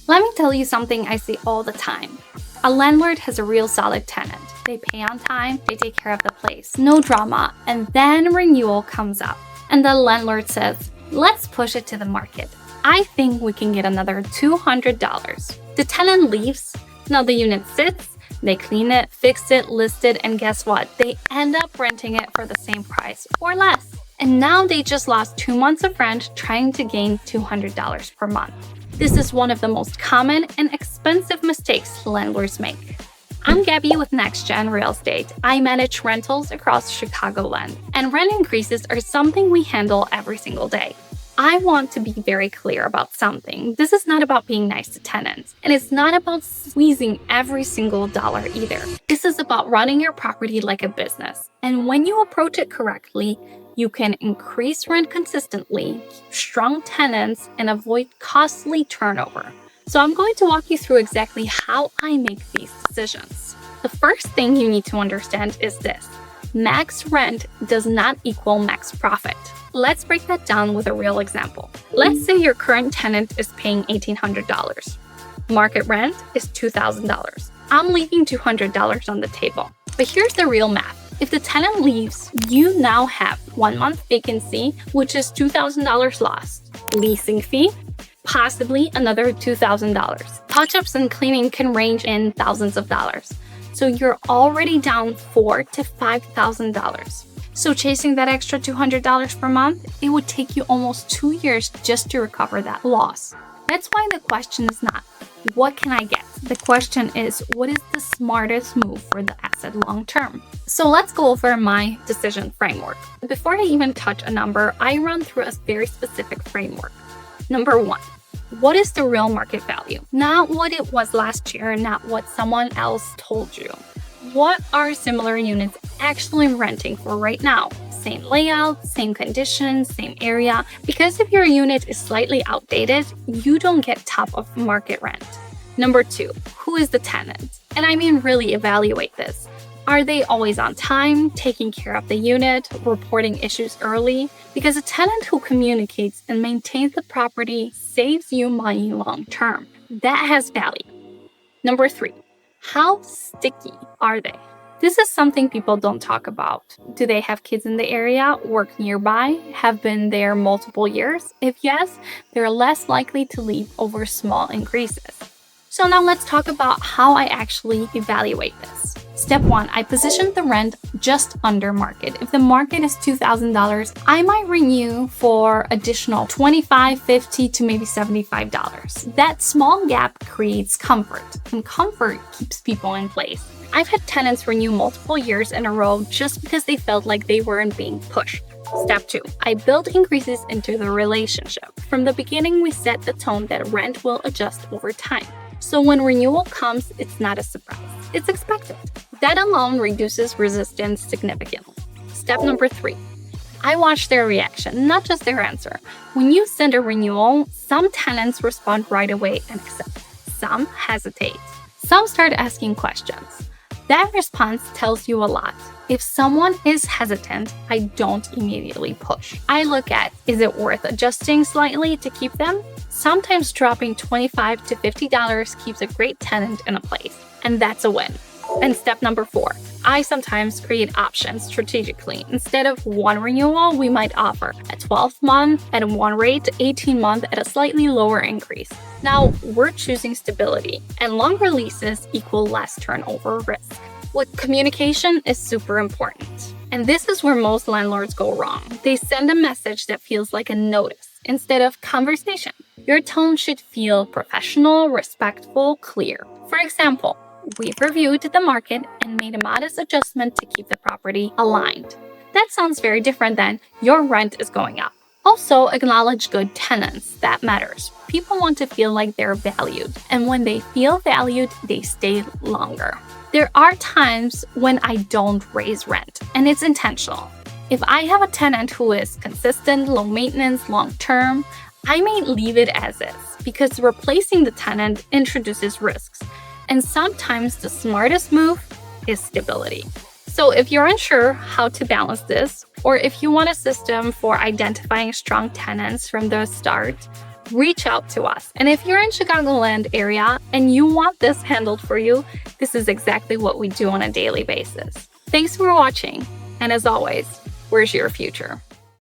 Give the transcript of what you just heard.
Let me tell you something I see all the time. A landlord has a real solid tenant. They pay on time, they take care of the place, no drama, and then renewal comes up. And the landlord says, let's push it to the market. I think we can get another $200. The tenant leaves, now the unit sits, they clean it, fix it, list it, and guess what? They end up renting it for the same price or less. And now they just lost 2 months of rent trying to gain $200 per month. This is one of the most common and expensive mistakes landlords make. I'm Gabi with Nex-Gen Real Estate. I manage rentals across Chicagoland, and rent increases are something we handle every single day. I want to be very clear about something. This is not about being nice to tenants, and it's not about squeezing every single dollar either. This is about running your property like a business. And when you approach it correctly, you can increase rent consistently, keep strong tenants, and avoid costly turnover. So I'm going to walk you through exactly how I make these decisions. The first thing you need to understand is this. Max rent does not equal max profit. Let's break that down with a real example. Let's say your current tenant is paying $1,800. Market rent is $2,000. I'm leaving $200 on the table. But here's the real math. If the tenant leaves, you now have 1 month vacancy, which is $2,000 lost. Leasing fee, possibly another $2,000. Touch-ups and cleaning can range in thousands of dollars. So you're already down $4,000 to $5,000. So chasing that extra $200 per month, it would take you almost 2 years just to recover that loss. That's why the question is not, what can I get? The question is, what is the smartest move for the asset long term? So let's go over my decision framework. Before I even touch a number, I run through a very specific framework. Number 1, what is the real market value? Not what it was last year, not what someone else told you. What are similar units actually renting for right now? Same layout, same conditions, same area. Because if your unit is slightly outdated, you don't get top of market rent. Number 2, who is the tenant? And I mean really evaluate this. Are they always on time, taking care of the unit, reporting issues early? Because a tenant who communicates and maintains the property saves you money long term. That has value. Number 3, how sticky are they? This is something people don't talk about. Do they have kids in the area, work nearby, have been there multiple years? If yes, they're less likely to leave over small increases. So now let's talk about how I actually evaluate this. Step 1, I position the rent just under market. If the market is $2,000, I might renew for additional $25, $50 to maybe $75. That small gap creates comfort, and comfort keeps people in place. I've had tenants renew multiple years in a row just because they felt like they weren't being pushed. Step 2, I build increases into the relationship. From the beginning, we set the tone that rent will adjust over time. So when renewal comes, it's not a surprise. It's expected. That alone reduces resistance significantly. Step number 3, I watch their reaction, not just their answer. When you send a renewal, some tenants respond right away and accept. Some hesitate. Some start asking questions. That response tells you a lot. If someone is hesitant, I don't immediately push. I look at, is it worth adjusting slightly to keep them? Sometimes dropping $25 to $50 keeps a great tenant in a place, and that's a win. And step number 4, I sometimes create options strategically. Instead of one renewal, we might offer a 12-month at one rate, 18-month at a slightly lower increase. Now, we're choosing stability, and longer leases equal less turnover risk. With communication is super important. And this is where most landlords go wrong. They send a message that feels like a notice instead of conversation. Your tone should feel professional, respectful, clear. For example, we've reviewed the market and made a modest adjustment to keep the property aligned. That sounds very different than your rent is going up. Also, acknowledge good tenants. That matters. People want to feel like they're valued. And when they feel valued, they stay longer. There are times when I don't raise rent, and it's intentional. If I have a tenant who is consistent, low maintenance, long term, I may leave it as is because replacing the tenant introduces risks. And sometimes the smartest move is stability. So if you're unsure how to balance this, or if you want a system for identifying strong tenants from the start, reach out to us. And if you're in Chicagoland area and you want this handled for you, this is exactly what we do on a daily basis. Thanks for watching. And as always, where's your future?